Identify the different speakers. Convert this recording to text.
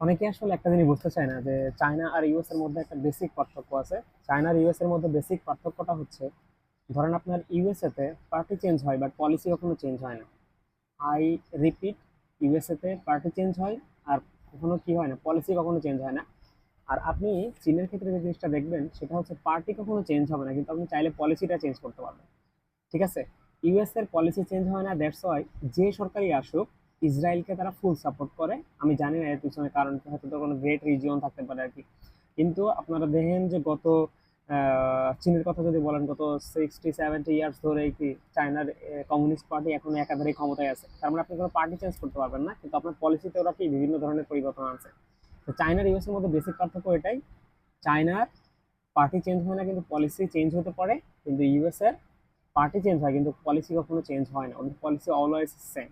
Speaker 1: অনেকে আসলে একটা জিনিস বুঝতে চায় না যে চায়না আর ইউএস এর মধ্যে একটা বেসিক পার্থক্য আছে। চায়না আর ইউএস এর মধ্যে বেসিক পার্থক্যটা হচ্ছে, ধরেন আপনার ইউএসএ তে পার্টি চেঞ্জ হয় বাট পলিসি কখনো চেঞ্জ হয় না। আই রিপিট, ইউএসএ তে পার্টি চেঞ্জ হয় আর কখনো কি হয় না, পলিসি কখনো চেঞ্জ হয় না। আর আপনি চীনের ক্ষেত্রে যে জিনিসটা দেখবেন সেটা হচ্ছে পার্টি কখনো চেঞ্জ হবে না, কিন্তু আপনি চাইলে পলিসিটা চেঞ্জ করতে পারবেন। ঠিক আছে? ইউএস এর পলিসি চেঞ্জ হয় না, দ্যাটস ওয়াই যে সরকারই আসুক ইসরায়েলকে তারা ফুল সাপোর্ট করে। আমি জানি না এর পিছনে কারণ কি, হয়তো তো কোনো গ্রেট রিজিয়ন থাকতে পারে আর কি। কিন্তু আপনারা দেখেন যে গত চীনের কথা যদি বলেন, গত 60-70 ইয়ার্স ধরে কি চায়নার কমিউনিস্ট পার্টি এখন একাধারে ক্ষমতায় আছে। তার মানে আপনি কোনো পার্টি চেঞ্জ করতে পারবেন না, কিন্তু আপনার পলিসিতে ওরা কি বিভিন্ন ধরনের পরিবর্তন আনছে। তো চায়নার ইউএস এর মধ্যে বেসিক পার্থক্য এটাই, চায়নার পার্টি চেঞ্জ হয় না কিন্তু পলিসি চেঞ্জ হতে পারে। কিন্তু ইউএস এর পার্টি চেঞ্জ হয় কিন্তু পলিসি কখনো চেঞ্জ হয় না, ওদের পলিসি অলওয়েজ সেম।